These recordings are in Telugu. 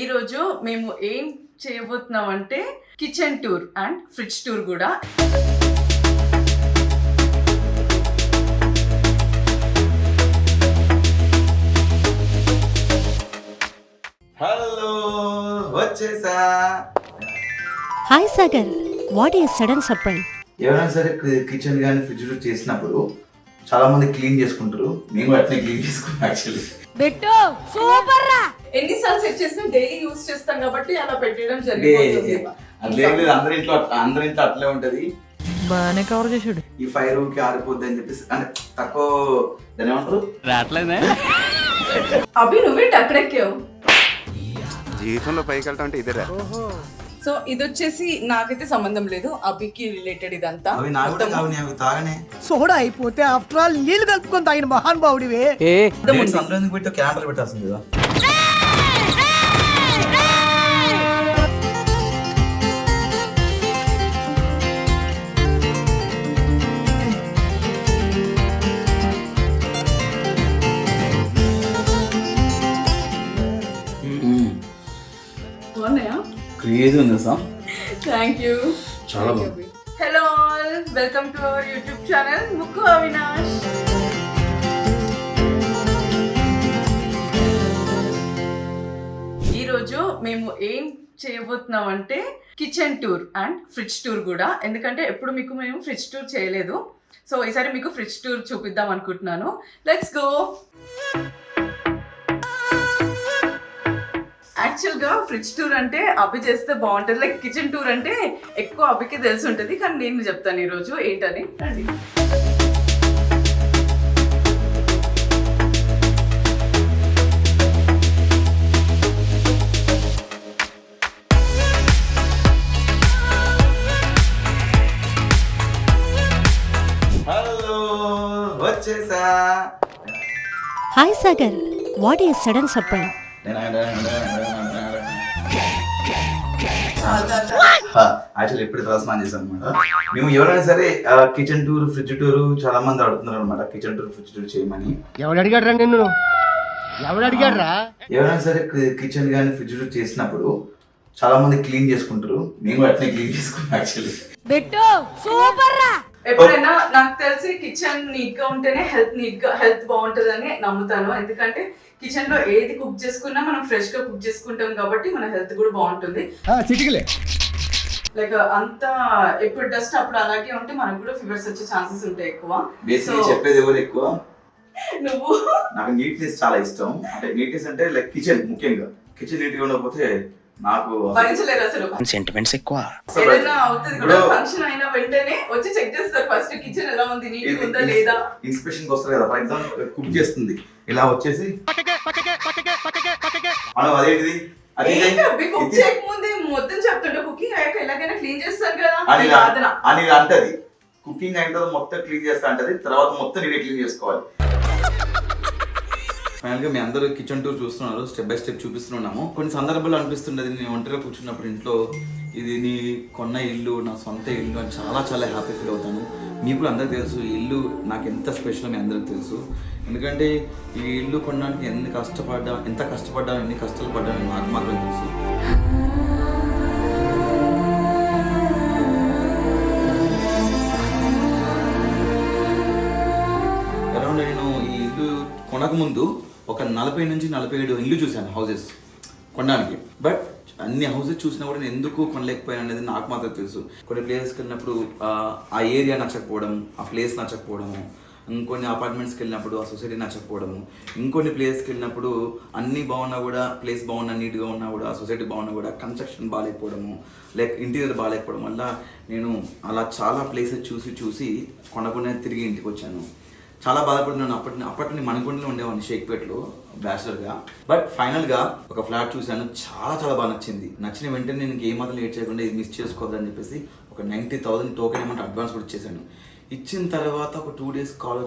ఈరోజు మేము ఏం చేయబోతున్నాం అంటే kitchen tour and fridge tour కూడా. హలో వచ్చేసా. Hi Sagar, what is sudden surprise? ఎవరైనా సరే కిచెన్ కానీ ఫ్రిడ్జ్ చేసినప్పుడు చాలా మంది క్లీన్ చేసుకుంటారు. నేను కూడా అట్లనే క్లీన్ చేసుకున్నాను యాక్చువల్లీ. బెట్టు సూపర్ రా. ఎన్నిసార్లు సెట్ చేసినా డైలీ యూస్ చేస్తాం కాబట్టి అలా పెట్టడం జరిగింది. అట్లేం లేదు, అందరి ఇంట్లో అట్లే ఉంటది. బాగానే కవర్ చేసాడు. ఈ 5 రూపాయకి ఆరిపోద్ది అని చెప్పేసి అంటే తక్కువ దాని ఏమంటారు రావట్లేదే. అభి నువ్వే టక్కడెక్కావు. జీవితంలో పైకి వెళ్ళటం అంటే ఇదేరా. సో ఇది వచ్చేసి నాకైతే సంబంధం లేదు, అభికి రిలేటెడ్ ఇదంతా. అవి నాకు కూడా కావు, అవి తాగనే సోడా అయిపోతే ఆఫ్టర్ ఆల్ నీళ్లు కలుపుకొని తాగిన మహాన్ భావుడివే. సంక్రాంతికి పెట్టి క్యాలెండర్ పెట్టాల్సింది కదా. క్రేజీ ఉంది సార్. Thank you. చాలా బాగుంది. Hello all, welcome to our YouTube channel ముక్కు అవినాష్. ఈరోజు మేము ఏం చేయబోతున్నాం అంటే kitchen tour and fridge tour కూడా. ఎందుకంటే ఎప్పుడు మీకు మేము ఫ్రిడ్జ్ టూర్ చేయలేదు, సో ఈసారి మీకు ఫ్రిడ్జ్ టూర్ చూపిద్దాం అనుకుంటున్నాను. Let's go. యాక్చువల్గా ఫ్రిడ్జ్ టూర్ అంటే అభి చేస్తే బాగుంటుంది, లైక్ కిచెన్ టూర్ అంటే ఎక్కువ అభికి తెలిసి ఉంటుంది, కానీ నేను చెప్తాను ఈరోజు ఏంటని. రండి. హలో వచ్చేసా. Hi Sagar, what is sudden surprise? Actually ఎప్పుడు తలస్నానం చేశాను అనమాట. మేము ఎవరైనా సరే కిచెన్ టూర్ ఫ్రిడ్జ్ టూర్ చాలా మంది అడుగుతున్నారు అనమాట, కిచెన్ టూర్ ఫ్రిడ్జ్ టూర్ చేయమని. ఎవడు అడిగాడు రా నిన్ను? ఎవడు అడిగాడు రా? ఎవరైనా సరే కిచెన్ కానీ ఫ్రిడ్జ్ టూర్ చేసినప్పుడు చాలా మంది క్లీన్ చేసుకుంటారు. నేను కూడా అట్లనే క్లీన్ చేసుకున్నాను యాక్చువల్లీ. బెట్టు సూపర్ రా. ఎప్పుడైనా నాకు తెలిసి కిచెన్ నీట్ గా ఉంటేనే హెల్త్ బాగుంటుంది అని నమ్ముతాను. ఎందుకంటే కిచెన్ లో ఏది కుక్ చేసుకున్నా మనం ఫ్రెష్ గా కుక్ చేసుకుంటాం కాబట్టి మన హెల్త్ కూడా బాగుంటుంది. లైక్ అంతా ఎప్పుడు డస్ట్ అప్పుడు అలాగే ఉంటే మనకు కూడా ఫీవర్స్ వచ్చే ఛాన్సెస్ ఉంటాయి ఎక్కువ. చెప్పేది ఎవరు ఎక్కువ? నువ్వు. నాకు నీట్నెస్ చాలా ఇష్టం. అంటే నీట్నెస్ అంటే లైక్ కిచెన్, ముఖ్యంగా కిచెన్ నీట్ గా ఉండకపోతే నాకు భరించలేరు అసలు. సెంటిమెంట్స్ ఎక్కువ. ఏదైనా అవుతుంది కూడా, ఫంక్షన్ అయిన వెంటనే వచ్చి చెక్ చేస్తారు ఫస్ట్ కిచెన్ ఎలా ఉంది, నీట్ ఉందా లేదా. ఇన్స్పెక్షన్ వస్తారు కదా, ఫర్ ఎగ్జాంపుల్ కుక్ చేస్తుంది ఇలా వచ్చేసి అదేంటిది కుక్ చేయకముందే మొత్తం చెప్తుంటే కుకింగ్ అయ్యాక ఎలాగైనా క్లీన్ చేస్తారు కదా అని అంటది. కుకింగ్ అయిన తర్వాత మొత్తం క్లీన్ చేస్తా అంటది, తర్వాత మొత్తం నేనే క్లీన్ చేసుకోవాలి. ఫైనల్ గా మీ అందరూ కిచెన్ టూర్ చూస్తున్నారు, స్టెప్ బై స్టెప్ చూపిస్తున్నాము. కొన్ని సందర్భాల్లో అనిపిస్తుండేది నేను ఒంటరిగా కూర్చున్నప్పుడు ఇంట్లో, ఇది నీ కొన్న ఇల్లు, నా సొంత ఇల్లు అని చాలా చాలా హ్యాపీ ఫీల్ అవుతాను. మీకు కూడా అందరికి తెలుసు ఈ ఇల్లు నాకు ఎంత స్పెషల్, మీ అందరికి తెలుసు. ఎందుకంటే ఈ ఇల్లు కొనడానికి ఎంత కష్టపడ్డా, ఎన్ని కష్టాలు పడ్డాను నాకు మాత్రం తెలుసు. అరౌండ్ నేను ఈ ఇల్లు కొనకముందు ఒక 40 నుంచి 47 ఇల్లు చూశాను, హౌసెస్ కొనడానికి. బట్ అన్ని హౌసెస్ చూసినా కూడా నేను ఎందుకు కొనలేకపోయాను అనేది నాకు మాత్రం తెలుసు. కొన్ని ప్లేసెస్కి వెళ్ళినప్పుడు ఆ ఏరియా నచ్చకపోవడం, ఆ ప్లేస్ నచ్చకపోవడము, ఇంకొన్ని అపార్ట్మెంట్స్కి వెళ్ళినప్పుడు ఆ సొసైటీ నచ్చకపోవడము, ఇంకొన్ని ప్లేస్కి వెళ్ళినప్పుడు అన్నీ బాగున్నా కూడా, ప్లేస్ బాగున్నా నీట్గా ఉన్నా కూడా, ఆ సొసైటీ బాగున్నా కూడా కన్స్ట్రక్షన్ బాగాలేకపోవడము, లైక్ ఇంటీరియర్ బాగాలేకపోవడం వల్ల నేను అలా చాలా ప్లేసెస్ చూసి కొనకుండా తిరిగి ఇంటికి వచ్చాను. చాలా బాధపడుతున్నాను. అప్పట్లో మనకొండలో ఉండేవాడిని, షేక్పేట్లో బ్యాచిలర్గా. బట్ ఫైనల్గా ఒక ఫ్లాట్ చూశాను, చాలా బాగా నచ్చింది. నచ్చిన వెంటనే నేను ఏమాత్రం లేట్ చేయకుండా ఇది మిస్ చేసుకోవద్దని చెప్పేసి ఒక 90,000 టోకెన్ ఏమంటే అడ్వాన్స్ కూడా ఇచ్చేసాను. ఇచ్చిన తర్వాత ఒక 2 days కాల్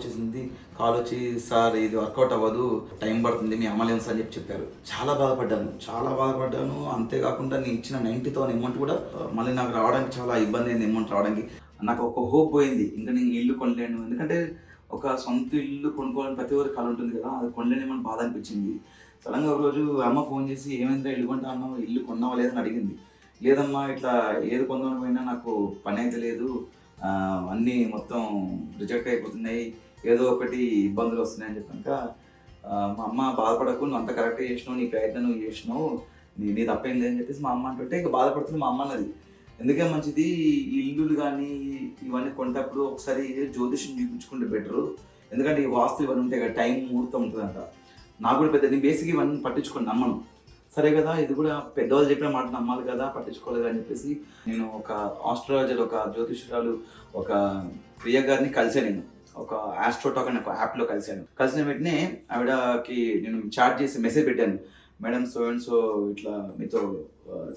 వచ్చి సార్ ఇది వర్కౌట్ అవ్వదు, టైం పడుతుంది, మీ అమలేం సార్ అని చెప్పారు. చాలా బాధపడ్డాను. అంతేకాకుండా నేను ఇచ్చిన 90,000 అమౌంట్ కూడా మళ్ళీ నాకు రావడానికి చాలా ఇబ్బంది అయింది. అమౌంట్ రావడానికి నాకు ఒక హోప్ పోయింది, ఇంకా నేను ఇల్లు కొనలేను. ఎందుకంటే ఒక సొంత ఇల్లు కొనుక్కోవాలని ప్రతి ఒక్కరి కళ ఉంటుంది కదా, అది కొనలేనేమని బాధ అనిపించింది. సడన్గా ఒక రోజు అమ్మ ఫోన్ చేసి ఏమైందిరా ఇల్లు కొంటా అన్నావు, ఇల్లు కొన్నావా లేదని అడిగింది. లేదమ్మా ఇట్లా ఏది కొందామని పోయినా నాకు పని అయితే లేదు, అన్నీ మొత్తం రిజెక్ట్ అయిపోతున్నాయి, ఏదో ఒకటి ఇబ్బందులు వస్తున్నాయని చెప్పాక మా అమ్మ బాధపడకు, నువ్వు అంత కరెక్ట్గా చేసినావు, నీ ప్రయత్నం నువ్వు చేసినావు, నీ తప్పేంది అని చెప్పేసి మా అమ్మ అంటుంటే ఇక బాధపడుతుంది మా అమ్మ అన్నది. ఎందుకే మంచిది ఈ ఇల్లులు కానీ ఇవన్నీ కొనేటప్పుడు ఒకసారి జ్యోతిష్యం చూపించుకుంటే బెటరు, ఎందుకంటే ఈ వాస్తు ఇవన్నీ ఉంటాయి కదా, టైం ముహూర్తం ఉంటుందంట. నాకు కూడా పెద్ద నేను బేసిక్ ఇవన్నీ పట్టించుకొని నమ్మను, సరే కదా ఇది కూడా పెద్దవాళ్ళు చెప్పిన మాట నమ్మాలి కదా, పట్టించుకోవాలి అని చెప్పేసి నేను ఒక ఆస్ట్రాలజర్, ఒక జ్యోతిష్యురాలు, ఒక ప్రియ గారిని కలిసాను. నేను ఒక ఆస్ట్రోటాక్ అనే ఒక యాప్లో కలిసిన వెంటనే ఆవిడకి నేను చాట్ చేసి మెసేజ్ పెట్టాను, మేడం సో అండ్ సో ఇట్లా మీతో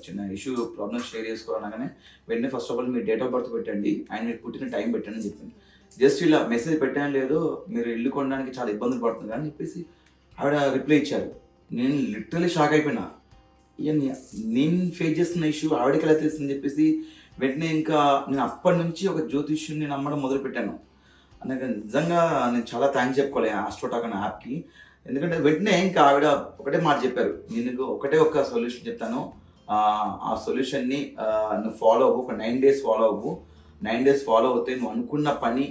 చిన్న ఇష్యూ ప్రాబ్లమ్ షేర్ చేసుకోవాలనగానే వెంటనే ఫస్ట్ ఆఫ్ ఆల్ మీరు డేట్ ఆఫ్ బర్త్ పెట్టండి అండ్ మీరు పుట్టిన టైం పెట్టండి అని చెప్పింది. జస్ట్ ఇలా మెసేజ్ పెట్టాను లేదు మీరు ఇల్లు కొనడానికి చాలా ఇబ్బందులు పడుతుంది అని చెప్పేసి ఆవిడ రిప్లై ఇచ్చారు. నేను లిటరలీ షాక్ అయిపోయినా, ఇక నేను ఫేస్ చేస్తున్న ఇష్యూ ఆవిడకి ఎలా తెలుస్తుందని చెప్పేసి వెంటనే ఇంకా నేను అప్పటి నుంచి ఒక జ్యోతిష్యుని నమ్మడం మొదలుపెట్టాను. నాకు నిజంగా నేను చాలా థ్యాంక్స్ చెప్పుకోవాలి ఆస్ట్రోటాక్ అనే యాప్కి, ఎందుకంటే వెంటనే ఇంకా ఆవిడ ఒకటే మాట చెప్పారు, నేను ఒకటే ఒక సొల్యూషన్ చెప్తాను, ఆ సొల్యూషన్ని నువ్వు ఫాలో అవ్వు, ఒక 9 days ఫాలో అవ్వు, 9 days ఫాలో అవుతాయి, నువ్వు అనుకున్న పని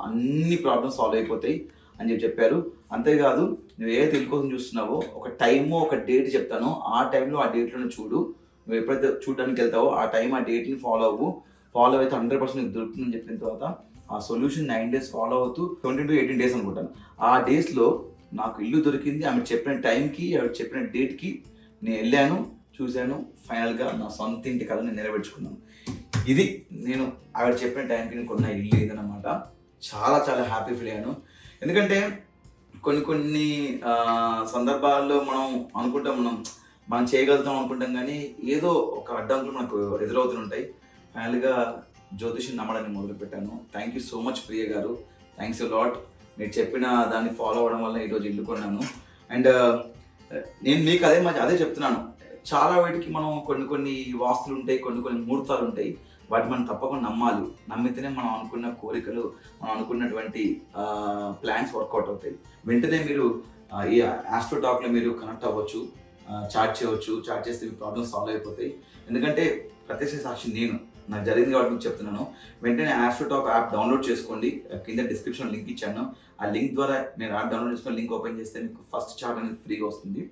అన్ని ప్రాబ్లమ్స్ సాల్వ్ అయిపోతాయి అని చెప్పారు. అంతేకాదు నువ్వు ఏ ఇల్లు కోసం చూస్తున్నావో ఒక టైము ఒక డేట్ చెప్తాను, ఆ టైంలో ఆ డేట్లను చూడు, నువ్వు ఎప్పుడైతే చూడడానికి వెళ్తావో ఆ టైం ఆ డేట్ని ఫాలో అవ్వు, ఫాలో అయితే 100% నీకు దొరుకుతుందని చెప్పిన తర్వాత ఆ సొల్యూషన్ 9 days ఫాలో అవుతూ 20 to 18 days అనుకుంటాను, ఆ డేస్లో నాకు ఇల్లు దొరికింది. ఆమె చెప్పిన టైంకి ఆవిడ చెప్పిన డేట్కి నేను వెళ్ళాను, చూశాను, ఫైనల్గా నా సొంత ఇంటి కళ నేను నెరవేర్చుకున్నాను. ఇది నేను ఆవిడ చెప్పిన టైంకి నేను కొన్న ఇల్లు ఇదన్నమాట. చాలా చాలా హ్యాపీ ఫీల్ అయ్యాను, ఎందుకంటే కొన్ని సందర్భాల్లో మనం అనుకుంటాం మనం చేయగలుగుతాం అనుకుంటాం, కానీ ఏదో ఒక అడ్డంకులు మనకు ఎదురవుతుంటాయి. ఫైనల్గా జ్యోతిష్యం నమ్మడాన్ని మొదలుపెట్టాను. థ్యాంక్ యూ సో మచ్ ప్రియ గారు, థ్యాంక్స్ యూ లాట్. మీరు చెప్పిన దాన్ని ఫాలో అవ్వడం వల్ల ఈరోజు ఇల్లు కొన్నాను. అండ్ నేను మీకు అదే చెప్తున్నాను, చాలా వాటికి మనం కొన్ని వాస్తులు ఉంటాయి, కొన్ని ముహూర్తాలు ఉంటాయి, వాటి మనం తప్పకుండా నమ్మాలి. నమ్మితేనే మనం అనుకున్న కోరికలు, మనం అనుకున్నటువంటి ప్లాన్స్ వర్కౌట్ అవుతాయి. వెంటనే మీరు ఈ ఆస్ట్రోటాక్లో మీరు కనెక్ట్ అవ్వచ్చు, చాట్ చేయవచ్చు, చాట్ చేస్తే మీ ప్రాబ్లమ్స్ సాల్వ్ అయిపోతాయి. ఎందుకంటే ప్రత్యక్ష సాక్షి నాకు జరిగింది కాబట్టి మీకు చెప్తున్నాను. వెంటనే ఆస్ట్రోటాక్ యాప్ డౌన్లోడ్ చేసుకోండి, కింద డిస్క్రిప్షన్ లింక్ ఇచ్చాను, ఆ లింక్ ద్వారా మీరు యాప్ డౌన్లోడ్ చేసుకొని లింక్ ఓపెన్ చేస్తే మీకు ఫస్ట్ చాట్ అనేది ఫ్రీగా వస్తుంది.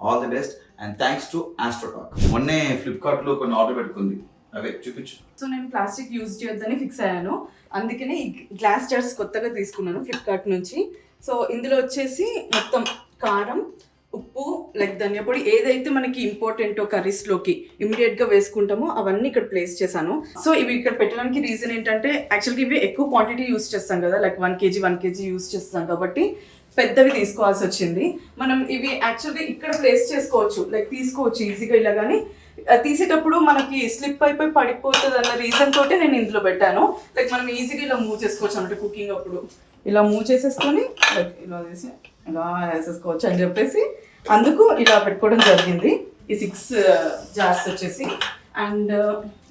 All the best and thanks to AstroTalk. మొన్నే ఫ్లిప్కార్ట్లో కొన్ని ఆర్డర్ పెట్టుకుంది, అవే చూపించు. సో నేను ప్లాస్టిక్ యూజ్ చేయొద్దని ఫిక్స్ అయ్యాను, అందుకనే ఈ గ్లాస్ జార్స్ కొత్తగా తీసుకున్నాను ఫ్లిప్కార్ట్ నుంచి. సో ఇందులో వచ్చేసి మొత్తం కారం, ఉప్పు, లైక్ ధనియా పొడి, ఏదైతే మనకి ఇంపార్టెంటో కర్రీస్లోకి ఇమీడియట్గా వేసుకుంటామో అవన్నీ ఇక్కడ ప్లేస్ చేశాను. సో ఇవి ఇక్కడ పెట్టడానికి రీజన్ ఏంటంటే యాక్చువల్గా ఇవి ఎక్కువ క్వాంటిటీ యూస్ చేస్తాం కదా, లైక్ 1 kg యూస్ చేస్తాం కాబట్టి పెద్దవి తీసుకోవాల్సి వచ్చింది. మనం ఇవి యాక్చువల్గా ఇక్కడ ప్లేస్ చేసుకోవచ్చు, లైక్ తీసుకోవచ్చు ఈజీగా ఇలా, కానీ తీసేటప్పుడు మనకి స్లిప్ అయిపోయి పడిపోతుంది అన్న రీజన్ తోటే నేను ఇందులో పెట్టాను. లైక్ మనం ఈజీగా ఇలా మూవ్ చేసుకోవచ్చు అన్నట్టు, కుకింగ్ అప్పుడు ఇలా మూవ్ చేసేసుకొని లైక్ ఇలా చేసి ఇలా వేసేసుకోవచ్చు అని చెప్పేసి అందుకు ఇలా పెట్టుకోవడం జరిగింది. ఈ 6 jars వచ్చేసి. అండ్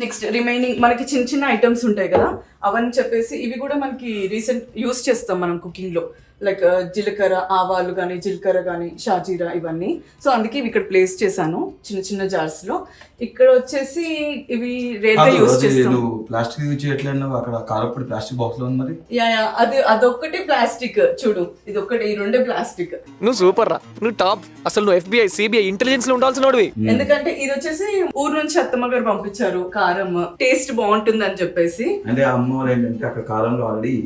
నెక్స్ట్ రిమైనింగ్ మనకి చిన్న ఐటమ్స్ ఉంటాయి కదా, అవన్నీ చెప్పేసి ఇవి కూడా మనకి రీసెంట్ యూస్ చేస్తాం మనం కుకింగ్లో, లైక్ జీలకర్ర, ఆవాలు కానీ, జీలకర్ర కానీ, షాజీరా, ఇవన్నీ. సో అందుకే ఇవి ఇక్కడ ప్లేస్ చేశాను చిన్న జార్స్లో. ఇక్కడ వచ్చేసి ఇవి రేర్గా యూస్ చేస్తాం. ప్లాస్టిక్ యూజ్ చేయట్లేదు, అక్కడ కారపొడి ప్లాస్టిక్ బాక్స్ లో ఉంది మరి. అదొక్కటి ప్లాస్టిక్, చూడు ఇది ఒకటి, ఈ 2 ప్లాస్టిక్. నువ్వు సూపర్ రా, నువ్వు టాప్. అసలు నువ్వు FBI, CBI ఇంటెలిజెన్స్ లో ఉండాల్సిన వాడివి. ఎందుకంటే ఇది వచ్చేసి ఊరు నుంచి అత్తమ్మ గారు పంపించారు, కారం టేస్ట్ బాగుంటుంది అని చెప్పేసి. అంటే అమ్మవారు ఏంటంటే అక్కడ కారంలో ఆల్రెడీ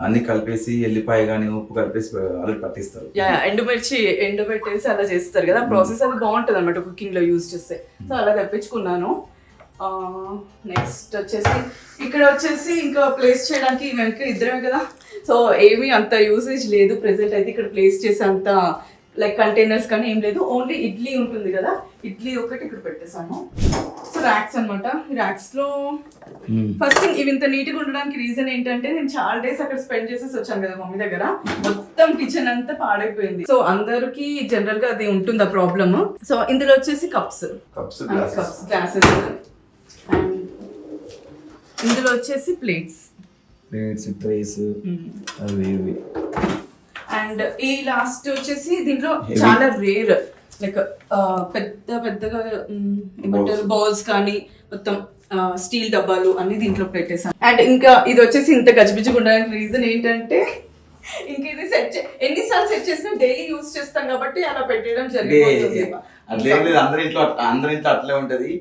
అన్ని కలిపేసి, ఎల్లిపాయ కానీ ఉప్పు కలిపేసి ఆల్రెడీ పట్టిస్తారు. ఎండుమిర్చి ఎండబెట్టేసి అలా చేస్తారు కదా, ప్రాసెస్ అది బాగుంటుంది అనమాట కుకింగ్ లో యూజ్ చేస్తే. సో అలా తెప్పించుకున్నాను. నెక్స్ట్ వచ్చేసి ఇక్కడ వచ్చేసి ఇంకా ప్లేస్ చేయడానికి వెనక ఇద్దరమే కదా, సో ఏమీ అంత యూసేజ్ లేదు ప్రెసెంట్ అయితే. ఇక్కడ ప్లేస్ చేసే అంత లైక్ కంటైనర్స్ కానీ ఏం లేదు, ఓన్లీ ఇడ్లీ ఉంటుంది కదా, ఇడ్లీ ఒకటి ఇక్కడ పెట్టేసాను. సో ర్యాక్స్ అనమాట, ఈ ర్యాక్స్ లో ఫస్ట్ థింగ్ ఇవి ఇంత నీట్గా ఉండడానికి రీజన్ ఏంటంటే నేను చాలా డేస్ అక్కడ స్పెండ్ చేసేసి వచ్చాను కదా మమ్మీ దగ్గర, మొత్తం కిచెన్ అంతా పాడైపోయింది. సో అందరికి జనరల్ గా అది ఉంటుంది ఆ ప్రాబ్లమ్. సో ఇందులో వచ్చేసి కప్స్, గ్లాసెస్, అండ్ ఇందులో వచ్చేసి ప్లేట్స్. ప్లేట్స్ ట్రేస్ అవి ఇవి. అండ్ ఈ లాస్ట్ వచ్చేసి దీంట్లో చాలా రేర్ లైక్ పెద్దగా ఏమంటారు బౌల్స్ కానీ మొత్తం స్టీల్ డబ్బాలు అన్ని దీంట్లో పెట్టేసాను. అండ్ ఇంకా ఇది వచ్చేసి ఇంత గజిబిజిగా ఉండడానికి రీజన్ ఏంటంటే ఇంకా ఇది ఎన్నిసార్లు సెట్ చేసినా డైలీ యూస్ చేస్తాం కాబట్టి అలా పెట్టడం జరిగింది. అట్లే లేదు, అందరి ఇంట్లో అట్లే ఉంటది.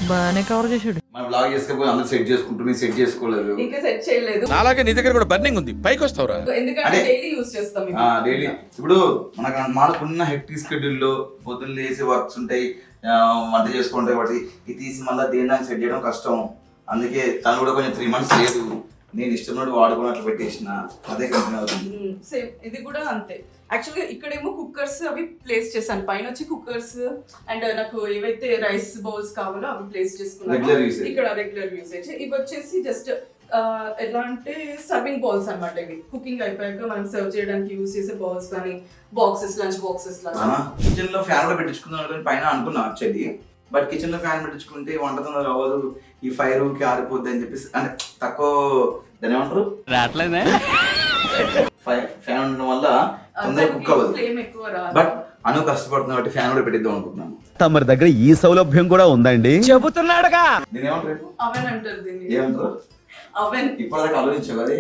బాగానే కవర్ చేసాడు. మనం బ్లాగ్ చేసుకోకపోతే అందరూ సెట్ చేసుకుంటుంది, సెట్ చేసుకోలేదు. ఇంకా సెట్ చేయలేదు. అలాగే నీ దగ్గర కూడా బర్నింగ్ ఉంది, పైకి వస్తావురా. ఎందుకంటే డైలీ యూస్ చేస్తాం. డైలీ ఇప్పుడు మనకున్న హెక్టిక్ స్కెడ్యూల్లో పొద్దున్న లేసి వర్క్స్ ఉంటాయి, వంట చేసుకుంటాయి, వాటి ఇది తీసి మళ్ళీ దేని సెట్ చేయడం కష్టం. అందుకే తను కూడా కొంచెం 3 months లేదు, నేను ఇష్టం వాడుకున్నట్లు పెట్టేసిన, అదే కంటిన్యూ అవుతుంది. సేమ్ ఇది కూడా అంతే. యాక్చువల్గా ఇక్కడేమో కుక్కర్స్ అవి ప్లేస్ చేశాను, పైన వచ్చి కుక్కర్స్ అండ్ నాకు ఏవైతే రైస్ బౌల్స్ కావాలో అవి ప్లేస్ చేసుకున్నాను. ఇక్కడ రెగ్యులర్ యూసేజ్. ఇవి వచ్చేసి జస్ట్ ఎలా అంటే సర్వింగ్ బౌల్స్ అన్నమాట. ఇవి కుకింగ్ అయిపోయాక మనం సర్వ్ చేయడానికి యూజ్ చేసే బౌల్స్ కానీ బాక్సెస్, లంచ్ బాక్సెస్ లాగా. కిచెన్ లో ఫ్యాన్ కూడా పెట్టించుకుందాం పైన అనుకున్నా యాక్చువల్లీ. బట్ కిచెన్ లో ఫ్యాన్ పెట్టించుకుంటే వంటతో అవ్వదు, ఈ ఫైర్ కి ఆరిపోద్ది అని చెప్పేసి, అంటే తక్కువ దాని ఏమంటారు ఫ్యాన్ ఉండడం వల్ల తొందరగా కుక్ అవ్వదు. బట్ అను కష్టపడుతున్నా కాబట్టి ఫ్యాన్ కూడా పెట్టిద్దాం అనుకుంటున్నాను. తమరి దగ్గర ఈ సౌలభ్యం కూడా ఉందండి. చెబుతున్నాడుగా. దీని ఏమంటారు? అవెన్ అంటారు దీన్ని. ఏమంటారు? అవెన్. ఇప్పటిదాకా ఆలోచించావు కదా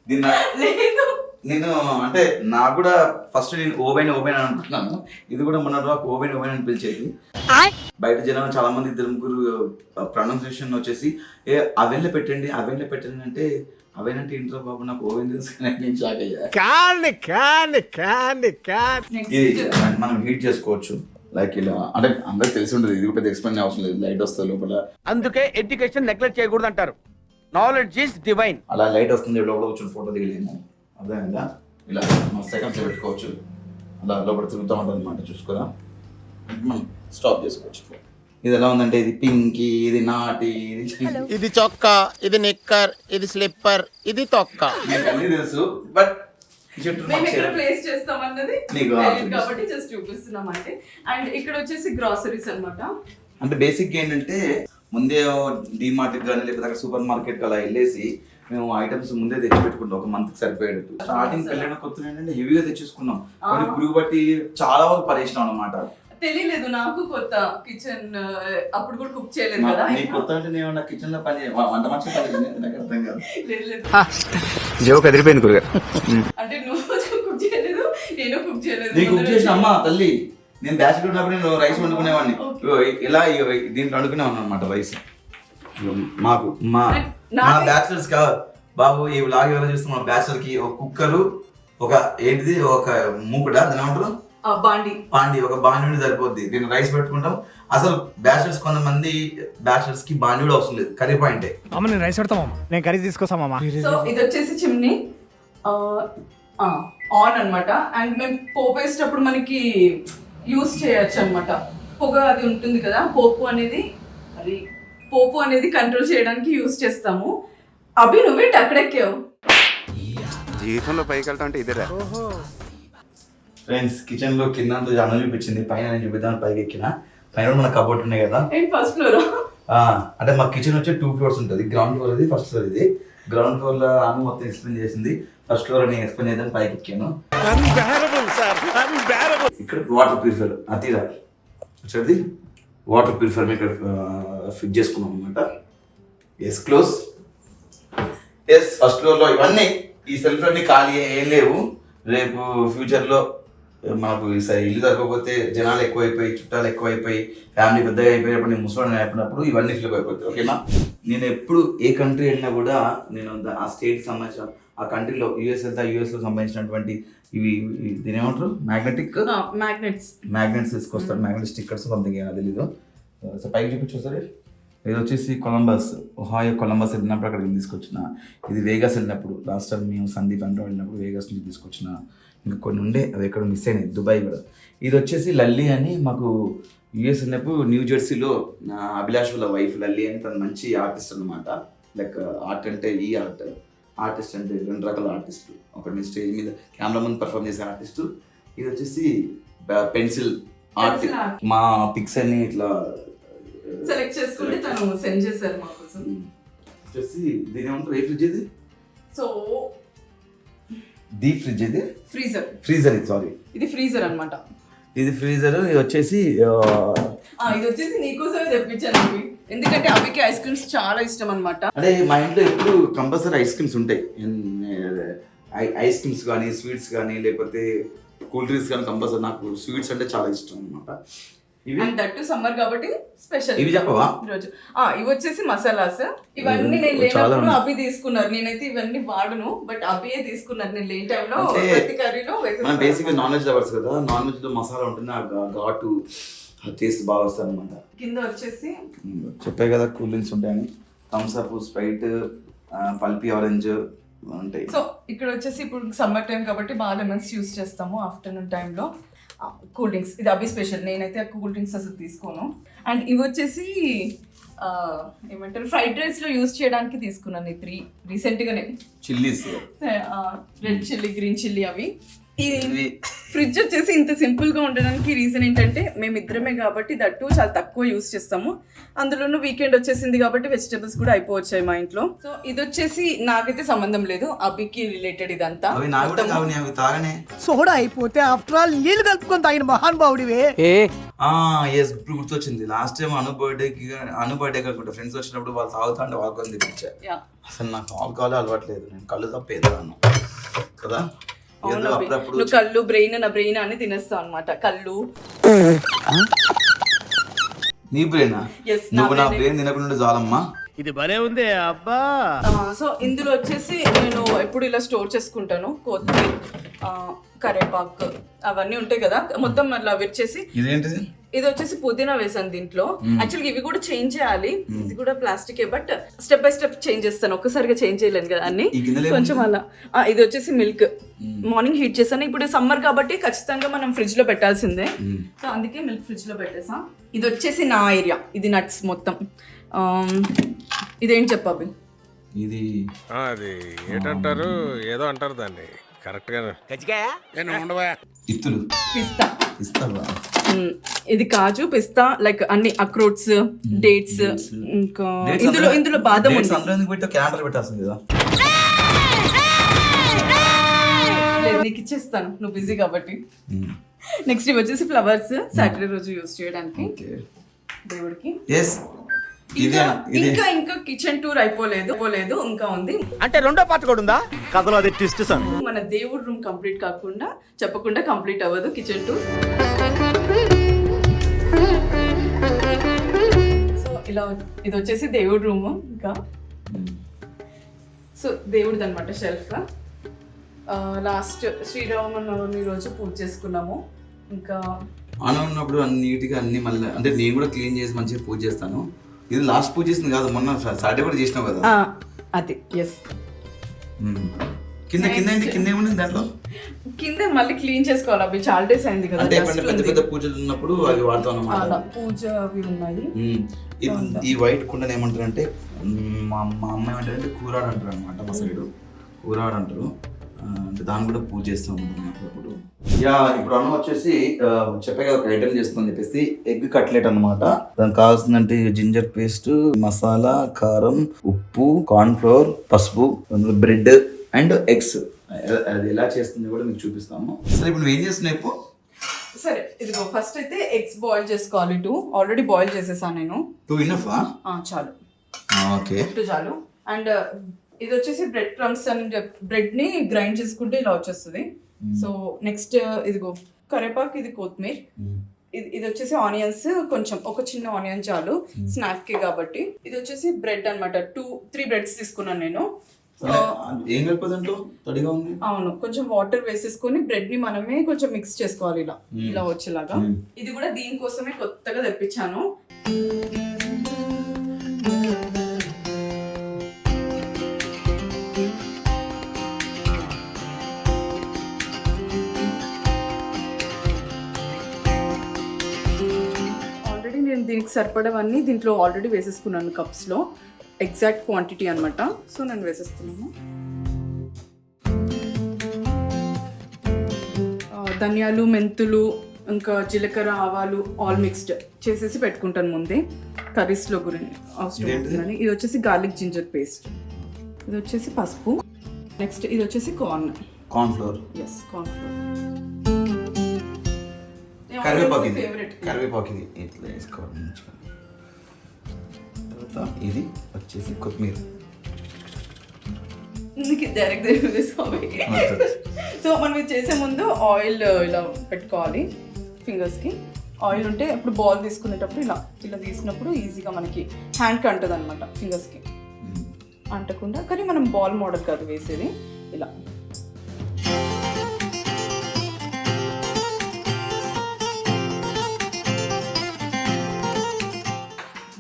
దీన్ని. లేదు, నేను అంటే నాకు కూడా ఫస్ట్ నేను ఓవెన్ అని అనుకుంటున్నాను. ఇది కూడా మన ఓవెన్ అని పిలిచేది. బయట జనం చాలా మంది 2-3 ప్రొనౌన్సియేషన్ వచ్చేసి అవెన్లో పెట్టండి అంటే అవెన్ అంటే ఏంటో బాబు, నాకు ఓవెన్ తెలుసు నేను షాక్ అయ్యా. ఇది మనం హీట్ చేసుకోవచ్చు లైక్ ఇలా, అంటే అందరికి తెలిసి ఉంటుంది. ఇది పెద్ద ఎక్స్ప్లెయిన్ అవసరం లేదు, లైట్ వస్తుంది లోపల. అందుకే ఎడ్యుకేషన్ నెగ్లెక్ట్ చేయకూడదు అంటారు. Knowledge is divine. అలా లైట్ వస్తుంది, లోపల కూర్చొని ఫోటో దిగలేము. అర్థమైందా? ఇలా మనం సెకండ్స్ పెట్టుకోవచ్చు, అలా లోపల తిరుగుతూ ఉంటుంది అనమాట. చూసుకోరా, మనం స్టాప్ చేసుకోవచ్చు. ఇది ఎలా ఉందంటే ఇది పింకీ, ఇది నాటి, ఇది చొక్కా, ఇది నిక్కర్, ఇది స్లిప్పర్, ఇది తొక్క. మీకు అన్నీ తెలుసు, బట్ మేము ఎక్కడ ప్లేస్ చేస్తాం అన్నది నీకు కాబట్టి జస్ట్ చూపిస్తున్నాం అంటే. అండ్ ఇక్కడ వచ్చేసి గ్రాసరీస్ అన్నమాట. అంటే బేసిక్ ఏంటంటే ముందే డిమార్ట్ కానీ లేకపోతే అక్కడ సూపర్ మార్కెట్ అలా వెళ్ళేసి మేము ఐటమ్స్ ముందే తెచ్చి పెట్టుకుంటాం, ఒక మంత్ కొత్తగా స్టార్టింగ్ పెళ్ళైన కొత్తగా ఏంటంటే హెవీగా తెచ్చుకున్నాం. కొన్ని పురుగు బట్టి చాలా వరకు పరేసినాం అన్నమాట. తెలియలేదు నాకు కొత్త కిచెన్, అప్పుడు కూడా కుక్ చేయలేదు కదా. నీ కొత్త అంటే నేను కిచెన్ లో పని వంట మనిషి నాకు అర్థం కాదు. జోక్ ఎదిరిపోయింది గురుగా. అంటే నువ్వు కుక్ చేయలేదు, నేను కుక్ చేయలేదు. నేను కుక్ చేసిన అమ్మ తల్లి, నేను బ్యాచిలర్ ఉన్నప్పుడు నేను రైస్ వండుకునేవాడిని. ఇలా దీంట్లో వండుకునేవాడిని అనమాట రైస్. మాకు మా బ్యాచిలర్స్ కా బాబు ఈ వ్లాగ్ ఎవరో చూస్తే మా బ్యాచిలర్ కి ఒక కుక్కరు, ఒక ఏంటిది, ఒక మూకుడ, దాని ఏమంటారు బాండి, ఒక బాండి సరిపోద్ది. నేను రైస్ పెట్టుకుంటాం. అసలు బ్యాచిలర్స్ కొంతమంది బ్యాచిలర్స్ కి బాండి కూడా అవసరం లేదు, కర్రీ పాయింటే. అమ్మ నేను రైస్ పెడతామమ్మా, నేను కర్రీ తీసుకొస్తామమ్మా. సో ఇది వచ్చేసి చిమ్నీ ఆన్ అన్నమాట. అండ్ మేము పోపు వేసేటప్పుడు మనకి యూస్ చేయొచ్చు అన్నమాట. పొగ అది ఉంటుంది కదా, పోపు అనేది కంట్రోల్ చేయడానికి యూస్ చేస్తాము. అభి నువ్వేంటి అక్కడెక్కావు? జీవితంలో పైకి వెళ్తా అంటే ఇదేరా. ఫ్రెండ్స్ కిచెన్ లో కింద అన్నం చూపించింది, పైన నేను చూపిద్దాం పైకి ఎక్కిన. పైన మన కబోర్డ్ ఉన్నాయి కదా, ఫస్ట్ ఫ్లోర్. అంటే మా కిచెన్ వచ్చి 2 floors ఉంటుంది. గ్రౌండ్ ఫ్లోర్ ఇది, ఫస్ట్ ఫ్లోర్ ఇది. గ్రౌండ్ ఫ్లోర్ లో ఆమె మొత్తం ఎక్స్ప్లెయిన్ చేసింది, ఫస్ట్ ఫ్లోర్ నేను ఎక్స్ప్లెయిన్ చేద్దాం పైకి ఎక్కాను. ఇక్కడ వాటర్ ప్యూరిఫైర్ అతిరా వచ్చేది, వాటర్ ప్యూరిఫైర్ ఇక్కడ ఫిట్ చేసుకున్నాం అనమాట. Yes close. Yes first floor లో ఇవన్నీ ఈ సెల్ఫ్ అన్ని ఖాళీ ఏం లేవు. రేపు ఫ్యూచర్లో మనకు ఇల్లు దొరకకపోతే జనాలు ఎక్కువైపోయి, చుట్టాలు ఎక్కువైపోయి, ఫ్యామిలీ పెద్దగా అయిపోయినప్పుడు, నేను ముసలి అయిపోయినప్పుడు ఇవన్నీ ఫిల్ అయిపోతాయి. ఓకేనా? నేను ఎప్పుడు ఏ కంట్రీ వెళ్ళినా కూడా నేను ఆ స్టేట్ సంబంధించిన ఆ కంట్రీలో యూఎస్ వెళ్తే యూఎస్లో సంబంధించినటువంటి ఇవి దీని ఏమంటారు మ్యాగ్నెట్స్ తీసుకొస్తారు. మ్యాగ్నెట్ స్టిక్కర్స్ సంథింగ్ ఏమో తెలీదు. సో పైకి చూపించు. ఇది వచ్చేసి కొలంబస్ వెళ్ళినప్పుడు అక్కడికి తీసుకొచ్చిన. ఇది వేగస్ వెళ్ళినప్పుడు లాస్ట్ టైం మేము సందీప్ అంతా వెళ్ళినప్పుడు వేగస్ నుంచి తీసుకొచ్చిన. ఇంకా కొన్ని ఉండే అవి ఎక్కడ మిస్ అయినాయి, దుబాయ్ కూడా. ఇది వచ్చేసి లల్లి అని, మాకు యూఎస్ వెళ్ళినప్పుడు న్యూ జెర్సీలో అభిలాష్ వాళ్ళ వైఫ్ లల్లి అని, తను మంచి ఆర్టిస్ట్ అనమాట. లైక్ ఆర్ట్ అంటే ఈ ఆర్టిస్ట్ అంటే 2 రకాల ఆర్టిస్టులు. ఒకటి స్టేజ్ మీద కెమెరా ముందు పర్ఫామ్ చేసే ఆర్టిస్టు. ఇది వచ్చేసి పెన్సిల్ ఆర్ట్. మా పిక్స్ అన్ని ఇట్లా సెలెక్ట్ చేసుకుంటే తను సెండ్ చేశారు మా కోసం. వచ్చేసి దీని ఏమంటారు, ఏ ఫ్రిడ్జ్ ఇది? సో డీప్ ఫ్రిడ్జ్ ఇది, ఫ్రీజర్ ఇది సారీ, ఇది ఫ్రీజర్ అన్నమాట. ఇది ఫ్రీజర్. ఇది వచ్చేసి ఇది వచ్చేసి నీకోసమే తెప్పించాను అవి, ఎందుకంటే అవికి ఐస్ క్రీమ్స్ చాలా ఇష్టం అన్నమాట. అంటే మా ఇంట్లో ఎప్పుడు కంపల్సరీ ఐస్ క్రీమ్స్ ఉంటాయి. ఐస్ క్రీమ్స్ కానీ, స్వీట్స్ కానీ, లేకపోతే కూల్ డ్రింక్స్ కానీ కంపల్సరీ. నాకు స్వీట్స్ అంటే చాలా ఇష్టం అనమాట. ఇవి అండ్ దట్టు సమ్మర్ కాబట్టి స్పెషల్. ఇవి చెప్పవా రోజు ఇవి వచ్చేసి మసాలాస్. ఇవన్నీ నేను లేనప్పుడు అవి తీసుకున్నారు. నేనైతే ఇవన్నీ వాడను, బట్ అవియే తీసుకున్నారు. నేను లేని టైంలో ప్రతి కర్రీలో మనం బేసిక్గా నాన్ వెజ్ లవర్స్ కదా, నాన్ వెజ్ లో మసాలా ఉంటుంది, ఆ ఘాటు టేస్ట్ బాగా వస్తుంది అనమాట. కింద వచ్చేసి చెప్పే కదా కూల్ డ్రింక్స్ ఉంటాయని, Thums Up, Sprite, Pulpy orange ఉంటాయి. సో ఇక్కడ వచ్చేసి ఇప్పుడు సమ్మర్ టైం కాబట్టి బాగా లెమన్స్ యూస్ చేస్తాము ఆఫ్టర్నూన్ టైంలో. కూల్ డ్రింక్స్ ఇది అవి స్పెషల్. నేనైతే ఆ కూల్ డ్రింక్స్ అసలు తీసుకోను. అండ్ ఇవి వచ్చేసి ఏమంటారు ఫ్రైడ్ రైస్ లో యూస్ చేయడానికి తీసుకున్నాను ఈ 3 రీసెంట్ గానే. Chillies, red chilli, green chilli. అవి ఈ ఫ్రిడ్జ్ వచ్చేసి ఇంత సింపుల్ గా ఉండడానికి రీజన్ ఏంటంటే మేమిద్దరమే కాబట్టి దట్టు చాలా తక్కువ యూస్ చేస్తాము. అందులోనూ వీకెండ్ వచ్చేసింది కాబట్టి వెజిటబుల్స్ కూడా అయిపోవచ్చాయి మా ఇంట్లో. సో ఇది వచ్చేసి నాకైతే సంబంధం లేదు, అభికి రిలేటెడ్ ఇదంతా. సోడా అయిపోతే ఆఫ్టర్ ఆల్ నీళ్లు కలుపుకొని తాగిన మహానుభావుడివే. ఇప్పుడు గుర్తొచ్చింది, లాస్ట్ టైం అను బర్త్డే కాకుండా ఫ్రెండ్స్ వచ్చినప్పుడు వాళ్ళు తాగుతా అంటే వాళ్ళకొని తెప్పించా. అసలు నాకు ఆల్కహాల్ అలవాట్లేదు, నేను కళ్ళు తప్పేదాను కదా. నువ్వు కళ్ళు బ్రెయిన్, నా బ్రెయిన్ అని తినేస్తావు అనమాట. కళ్ళు నీ బ్రెయిన్, నువ్వు నా బ్రెయిన్ తినకుండా చాలమ్మా. ఇది భలే ఉంది అబ్బా. సో ఇందులో వచ్చేసి నేను ఎప్పుడు ఇలా స్టోర్ చేసుకుంటాను. కొత్తిమీర, కరివేపాకు అవన్నీ ఉంటాయి కదా, మొత్తం అట్లా విరిచేసి. ఇదేంటిది? ఇది వచ్చేసి పుదీనా వేసాను దీంట్లో. యాక్చువల్గా ఇవి కూడా చేంజ్ చేయాలి, ఇది కూడా ప్లాస్టికే, but step by step change చేస్తాను, ఒక్కసారిగా చేంజ్ చేయలేను కదా అన్ని, కొంచెం అలా. ఇది వచ్చేసి మిల్క్, మార్నింగ్ హీట్ చేస్తాను. ఇప్పుడు సమ్మర్ కాబట్టి ఖచ్చితంగా మనం ఫ్రిడ్జ్ లో పెట్టాల్సిందే, సో అందుకే మిల్క్ ఫ్రిడ్జ్ లో పెట్టేసా. ఇది వచ్చేసి నా ఏరియా, ఇది నట్స్ మొత్తం. ఇదేంటి చెప్పాలి, ఇది అది ఏంటంటారు, ఏదో అంటారు దాన్ని కరెక్ట్ గా. ఇత్తులు, పిస్తా. ఇస్తావా? ఇది కాజు, పిస్తా, లైక్ అన్ని అక్రోట్స్, డేట్స్, ఇంకా ఇందులో బాదం ఉంది. క్యాలెండర్ పెట్టాల్సింది కదా. లేదు, నీకు ఇచ్చేస్తాను, నువ్వు బిజీ కాబట్టి. నెక్స్ట్ ఇవి వచ్చేసి ఫ్లవర్స్, సాటర్డే రోజు యూజ్ చేయడానికి దేవుడికి. ఇంకా ఇంకా కిచెన్ టూర్ అయిపోలేదు, ఇంకా ఉంది. అంటే రెండో పార్ట్ కూడా ఉందా కథలో? అది ట్విస్ట్ సార్. మన దేవుడి రూమ్ కంప్లీట్ కాకుండా చెప్పకుండా కంప్లీట్ అవ్వదు కిచెన్ టూర్. సో ఇలా ఇది వచ్చేసి దేవుడి రూమ్. ఇంకా సో దేవుడిది అనమాట షెల్ఫ్. లాస్ట్ శ్రీరామనవమి రోజు పూజ చేసుకున్నాము. ఇంకా ఆన ఉన్నప్పుడు నీట్గా అన్ని మళ్ళీ, అంటే నేను కూడా క్లీన్ చేసి మంచిగా పూజ చేస్తాను. ఇది లాస్ట్ పూజ చేసింది కాదు, మొన్న సాటర్డే కూడా చేసినావు కదా. అది ఎస్. కింద ఏముంది దాంట్లో? కింద మళ్ళీ క్లీన్ చేసుకోవాలి, అవి చాలా డేస్ అయింది కదా. అంటే పెద్ద పూజలు ఉన్నప్పుడు అవి వాడతాం అన్నమాట. పూజ అవి ఉన్నాయి. ఈ వైట్ కుండని ఏమంటారు అంటే, మా అమ్మ ఏమంటారంటే కూరాడు అంటారు అనమాట, మా సైడ్ కూరాడు అంటారు. అంటే దాన్ని కూడా పూజ చేస్తాం అప్పుడు. ఇప్పుడు అన్న వచ్చేసి చెప్పే కదా, ఒక ఐటమ్ చేస్తుందని చెప్పేసి ఎగ్ కట్లెట్ అనమాట. దానికి కావాల్సిందంటే జింజర్ పేస్ట్, మసాలా, కారం, ఉప్పు, కార్న్ ఫ్లోర్, పసుపు, బ్రెడ్ అండ్ ఎగ్స్. అది ఎలా చేస్తుంది కూడా మీకు చూపిస్తాము. సరే ఇప్పుడు నువ్వు ఏం చేస్తున్నావు ఇప్పుడు? సరే ఇదిగో ఫస్ట్ అయితే ఎగ్స్ బాయిల్ చేసుకోవాలి. 2 ఆల్రెడీ బాయిల్ చేసేసాను నేను. 2 ఇనఫ్? చాలు. ఓకే, 2 చాలు. అండ్ ఇది వచ్చేసి బ్రెడ్ క్రమ్స్ అని, బ్రెడ్ ని గ్రైండ్ చేసుకుంటే ఇలా వచ్చేస్తుంది. సో నెక్స్ట్ ఇదిగో కరివేపాకు, ఇది కొత్తిమీర, ఇది వచ్చేసి ఆనియన్స్, కొంచెం ఒక చిన్న ఆనియన్ చాలు స్నాక్ కి కాబట్టి. ఇది వచ్చేసి బ్రెడ్ అనమాట. 2-3 బ్రెడ్స్ తీసుకున్నాను నేను. ఏం కలిపదంటో తడిగా ఉంది. అవును, కొంచెం వాటర్ వేసేసుకొని బ్రెడ్ ని మనమే కొంచెం మిక్స్ చేసుకోవాలి ఇలా వచ్చేలాగా. ఇది కూడా దీనికోసమే కొత్తగా తెప్పించాను. ఆల్రెడీ నేను దీనికి సరిపడవన్నీ దీంట్లో ఆల్రెడీ వేసేసుకున్నాను కప్స్లో, ఎగ్జాక్ట్ క్వాంటిటీ అనమాట. సో నేను వేసేస్తున్నాను. ధనియాలు, మెంతులు, ఇంకా జీలకర్ర, ఆవాలు ఆల్ మిక్స్డ్ చేసేసి పెట్టుకుంటాను ముందే, కర్రీస్లో గురించి అవసరం అవుతుందని. ఇది వచ్చేసి గార్లిక్ జింజర్ పేస్ట్. ఇది వచ్చేసి పసుపు, నెక్స్ట్ ఇది వచ్చేసి corn cornflour, yes corn flour. కరివేపాకు ఇది, ఫేవరెట్. కరివేపాకు ఇది ఇట్లా వేసుకోవాలి మంచిగా. తర్వాత ఇది వచ్చేసి కొత్తిమీర. డైరెక్ట్ సో మనం ఇది చేసే ముందు ఆయిల్ ఇలా పెట్టుకోవాలి ఫింగర్స్కి. ఆయిల్ ఉంటే ఇప్పుడు బాల్ తీసుకునేటప్పుడు ఇలా ఇలా తీసినప్పుడు ఈజీగా మనకి హ్యాండ్కి అంటుంది అనమాట, ఫింగర్స్కి అంటకుండా. కానీ మనం బాల్ మోడల్ కాదు వేసేది, ఇలా.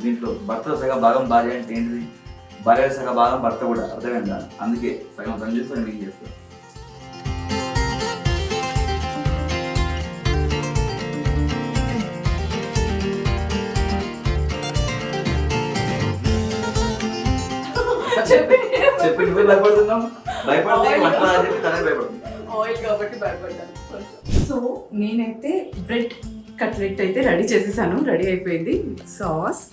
దీంట్లో భర్త సగం భాగం భార్య అంటే ఏంటిది, భార్య సగం భాగం భర్త కూడా, అర్థమైందా? అందుకే సగం పని చేసి సగం నేను చేస్తాను. చెప్పి నువ్వే భయపడుతున్నావు, భయపడితే వంట అని చెప్పి తనే భయపడుతుంది. ఆయిల్ కాబట్టి భయపడ్డాను. సో నేనైతే బ్రెడ్ కట్లెట్ అయితే రెడీ చేసేసాను, రెడీ అయిపోయింది సాస్.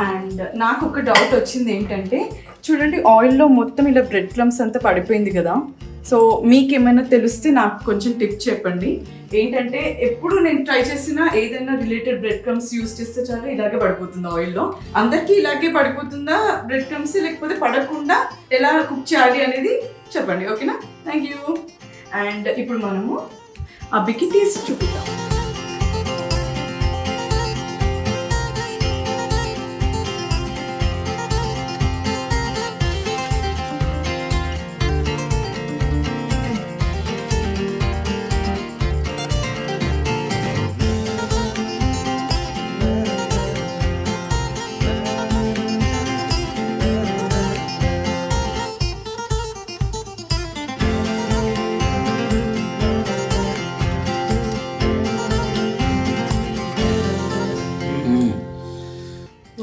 అండ్ నాకు ఒక డౌట్ వచ్చింది ఏంటంటే, చూడండి ఆయిల్లో మొత్తం ఇలా బ్రెడ్ క్రమ్స్ అంతా పడిపోయింది కదా. సో మీకు ఏమైనా తెలిస్తే నాకు కొంచెం టిప్ చెప్పండి. ఏంటంటే ఎప్పుడు నేను ట్రై చేసిన ఏదైనా రిలేటెడ్ బ్రెడ్ క్రమ్స్ యూస్ చేస్తే చాలు ఇలాగే పడిపోతుంది ఆయిల్లో. అందరికీ ఇలాగే పడిపోతుందా బ్రెడ్ క్రమ్స్, లేకపోతే పడకుండా ఎలా కుక్ చేయాలి అనేది చెప్పండి, ఓకేనా? Thank you. అండ్ ఇప్పుడు మనము అబ్బికి టేస్ట్ చూపిద్దాం.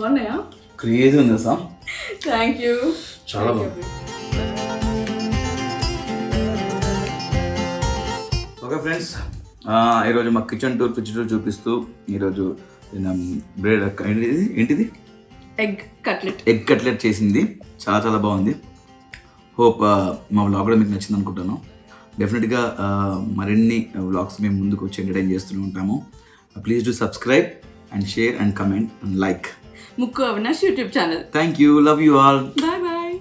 బాగున్నాయా? క్రేజీ ఉంది సార్. Thank you. చాలా బాగుంది. ఓకే ఫ్రెండ్స్, ఈరోజు మా కిచెన్ టూర్ చూపిస్తూ ఈరోజు బ్రెడ్ ఏంటిది ఎగ్ కట్లెట్. ఎగ్ కట్లెట్ చేసింది, చాలా చాలా బాగుంది. హోప్ మా వ్లాగ్ కూడా మీకు నచ్చింది అనుకుంటాను. డెఫినెట్గా మరిన్ని వ్లాగ్స్ మేము ముందుకు వచ్చి ఎంటర్టైన్ చేస్తూనే ఉంటాము. Please do subscribe and share and comment and like. Mukku Avinash YouTube channel. Thank you, love you all. Bye bye.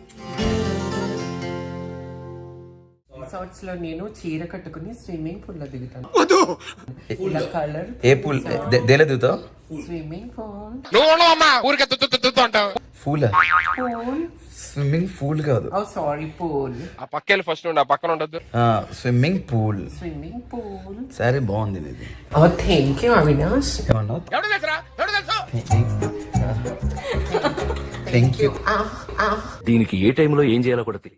Resorts లో నేను చీర కట్టుకుని స్విమ్మింగ్ పూల్ లో దిగుతాను. ఇలా కలర్ ఏ పూల్ దేలే దిగుతావు? Swimming pool. పూలా? స్విమ్మింగ్ పూల్ కాదు. Oh sorry pool. ఆ పక్కెళ్ళి ఫస్ట్ నుండి ఆ పక్కన ఉండదు. Swimming pool. Swimming pool. సరే బాగుంది ఇది. Oh thank you Avinash. ఏమన్నా? Thank you. దీనికి ఏ టైంలో ఏం చేయాలో కూడా తెలియదు.